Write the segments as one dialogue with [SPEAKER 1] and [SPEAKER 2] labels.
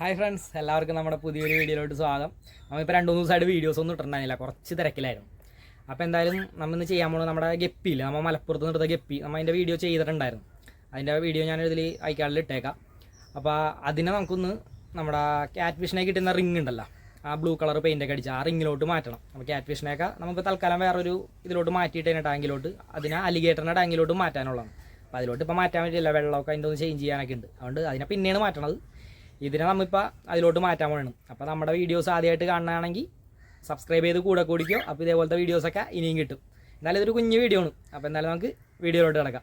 [SPEAKER 1] Hi friends, എല്ലാവർക്കും നമ്മുടെ പുതിയൊരു വീഡിയോയിലോട്ട് സ്വാഗതം. നമ്മളിപ്പോൾ 2-3 ദിവസമായിട്ട് വീഡിയോസ് ഒന്നും ഇട്ടിട്ടുണ്ടായിരുന്നില്ല, കുറച്ച് തിരക്കിലായിരുന്നു. അപ്പോൾ എന്തായാലും നമ്മളിന്ന് ചെയ്യാൻ പോകുന്നത് നമ്മുടെ ഗപ്പിയിൽ നമ്മൾ മലപ്പുറത്ത് നിർത്ത ഗപ്പി അതിൻ്റെ വീഡിയോ ചെയ്തിട്ടുണ്ടായിരുന്നു. അതിൻ്റെ വീഡിയോ ഞാൻ ഇതിൽ ഐക്കാർഡിൽ ഇട്ടേക്കാം. അപ്പോൾ അതിനെ നമുക്കൊന്ന് നമ്മുടെ ക്യാറ്റ് ഫിഷിനെ കിട്ടുന്ന റിങ് ഉണ്ടല്ലോ, ആ ബ്ലൂ കളർ പെയിൻ്റൊക്കെ അടിച്ച് ആ റിങ്ങിലോട്ട് മാറ്റണം. അപ്പോൾ ക്യാറ്റ് ഫിഷിനെയൊക്കെ നമുക്ക് തൽക്കാലം വേറൊരു ഇതിലോട്ട് മാറ്റിയിട്ട് ടാങ്കിലോട്ട് അതിനെ അലിഗേറ്ററിൻ്റെ ടാങ്കിലോട്ട് മാറ്റാനുള്ളതാണ്. അപ്പോൾ അതിലോട്ട് ഇപ്പോൾ മാറ്റാൻ പറ്റില്ല, വെള്ളമൊക്കെ അതിൻ്റെ ഒന്ന് ചേഞ്ച് ചെയ്യാനൊക്കെ ഉണ്ട്. അതുകൊണ്ട് അതിനെ പിന്നെയാണ് മാറ്റണത്. ഇതിനെ നമ്മളിപ്പോൾ അതിലോട്ട് മാറ്റാൻ പോകണം. അപ്പോൾ നമ്മുടെ വീഡിയോസ് ആദ്യമായിട്ട് കാണുകയാണെങ്കിൽ സബ്സ്ക്രൈബ് ചെയ്ത് കൂടെ കൂടിക്കോ. അപ്പോൾ ഇതേപോലത്തെ വീഡിയോസൊക്കെ ഇനിയും കിട്ടും. എന്തായാലും ഇതൊരു കുഞ്ഞു വീഡിയോ ആണ്. അപ്പോൾ എന്തായാലും നമുക്ക് വീഡിയോയിലോട്ട് കിടക്കാം.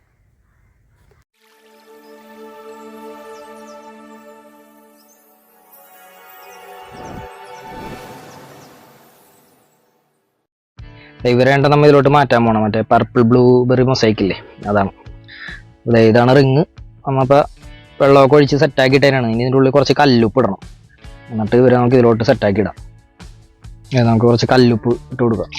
[SPEAKER 1] ഇവരേണ്ട നമ്മൾ ഇതിലോട്ട് മാറ്റാൻ പോകണം. മറ്റേ പർപ്പിൾ ബ്ലൂബെറി മൊസൈക്കില്ലേ, അതാണ്. ഇതാണ് റിങ്. നമ്മളിപ്പോൾ വെള്ളമൊക്കെ ഒഴിച്ച് സെറ്റാക്കിയിട്ടാണ്. ഇനി ഇതിൻ്റെ ഉള്ളിൽ കുറച്ച് കല്ലുപ്പ് ഇടണം. എന്നിട്ട് ഇവരെ നമുക്ക് ഇതിലോട്ട് സെറ്റാക്കി ഇടാം. നമുക്ക് കുറച്ച് കല്ലുപ്പ് ഇട്ട് കൊടുക്കാം.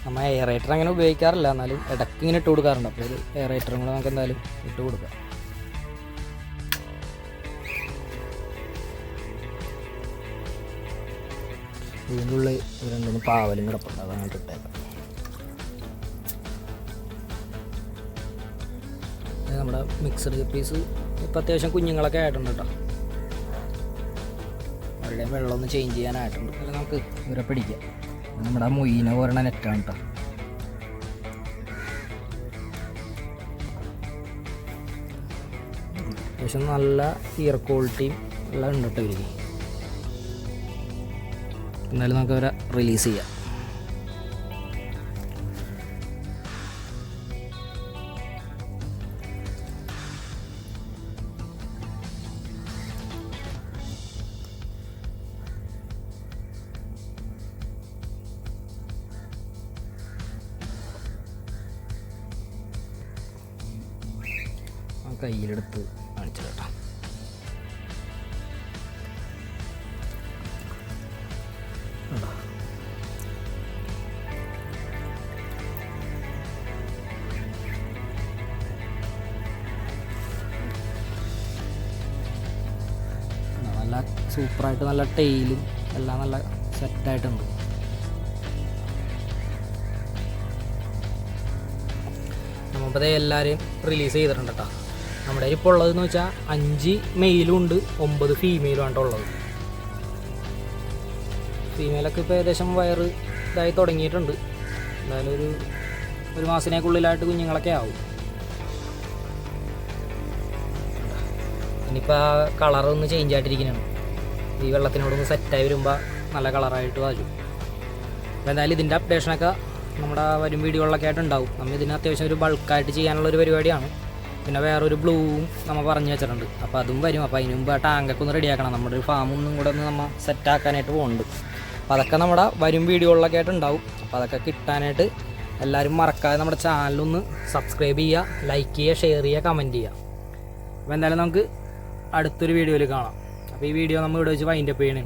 [SPEAKER 1] നമ്മൾ എയറേറ്റർ അങ്ങനെ ഉപയോഗിക്കാറില്ല, എന്നാലും ഇടയ്ക്ക് ഇങ്ങനെ ഇട്ട് കൊടുക്കാറുണ്ട്. അപ്പോൾ ഒരു എയറേറ്ററും കൂടെ നമുക്ക് എന്തായാലും ഇട്ട് കൊടുക്കാം. ഇതിൻ്റെ ഉള്ളിൽ രണ്ടൊന്ന് പാവലും കിടപ്പുണ്ട്, അതാണ് ഇട്ടേക്കാം. നമ്മുടെ മിക്സഡ് പീസ് ഇപ്പം അത്യാവശ്യം കുഞ്ഞുങ്ങളൊക്കെ ആയിട്ടുണ്ട് കേട്ടോ. അവരുടെയും വെള്ളമൊന്ന് ചേഞ്ച് ചെയ്യാനായിട്ടുണ്ട്. അല്ല, നമുക്ക് ഇവരെ പിടിക്കാം. നമ്മുടെ മൊയ്നെ പോരണ നെറ്റാണ് കേട്ടോ. അത്യാവശ്യം നല്ല ഇയർ ക്വാളിറ്റിയും എല്ലാം ഉണ്ട് കേട്ടോ ഇവർക്ക്. എന്നാലും നമുക്ക് അവരെ റിലീസ് ചെയ്യാം. ആ കയ്യിലെടുത്ത് കാണിച്ചു കേട്ടോ. നല്ല സൂപ്പറായിട്ട് നല്ല ടെയിലും എല്ലാം നല്ല സെറ്റായിട്ടുണ്ട്. നമ്മളിപ്പോൾ എല്ലാവരെയും റിലീസ് ചെയ്തിട്ടുണ്ട് കേട്ടോ. നമ്മുടെ ഇപ്പോൾ ഉള്ളതെന്ന് വെച്ചാൽ 5 മെയിലും ഉണ്ട്, 9 ഫീമെയിലും ആണ് ഉള്ളത്. ഫീമെയിലൊക്കെ ഇപ്പോൾ ഏകദേശം വയറ് ഇതായി തുടങ്ങിയിട്ടുണ്ട്. എന്തായാലും ഒരു മാസത്തിനേക്കുള്ളിലായിട്ട് കുഞ്ഞുങ്ങളൊക്കെ ആവും. ഇനിയിപ്പോൾ ആ കളറൊന്ന് ചേഞ്ച് ആയിട്ടിരിക്കുന്നതാണ്. ഈ വെള്ളത്തിനോടൊന്ന് സെറ്റായി വരുമ്പോൾ നല്ല കളറായിട്ട് വരും. അപ്പോൾ എന്തായാലും ഇതിൻ്റെ അപ്ഡേഷനൊക്കെ നമ്മുടെ വരും വീഡിയോകളിലൊക്കെ ആയിട്ട് ഉണ്ടാവും. നമ്മൾ ഇതിന് അത്യാവശ്യം ഒരു ബൾക്കായിട്ട് ചെയ്യാനുള്ളൊരു പരിപാടിയാണ്. പിന്നെ വേറൊരു ബ്ലൂവും നമ്മൾ പറഞ്ഞു വെച്ചിട്ടുണ്ട്. അപ്പോൾ അതും വരും. അപ്പോൾ അതിന് മുമ്പ് ആ ടാങ്കൊക്കെ ഒന്ന് റെഡിയാക്കണം. നമ്മുടെ ഒരു ഫാമൊന്നും കൂടെ ഒന്ന് നമ്മൾ സെറ്റാക്കാനായിട്ട് പോകുന്നുണ്ട്. അപ്പോൾ അതൊക്കെ നമ്മുടെ വരും വീഡിയോകളിലൊക്കെ ആയിട്ട് ഉണ്ടാവും. അപ്പോൾ അതൊക്കെ കിട്ടാനായിട്ട് എല്ലാവരും മറക്കാതെ നമ്മുടെ ചാനലൊന്ന് സബ്സ്ക്രൈബ് ചെയ്യുക, ലൈക്ക് ചെയ്യുക, ഷെയർ ചെയ്യുക, കമൻറ്റ് ചെയ്യുക. അപ്പോൾ എന്തായാലും നമുക്ക് അടുത്തൊരു വീഡിയോയിൽ കാണാം. അപ്പോൾ ഈ വീഡിയോ നമ്മൾ ഇവിടെ വെച്ച് വൈൻഡപ്പ് ചെയ്യണേ.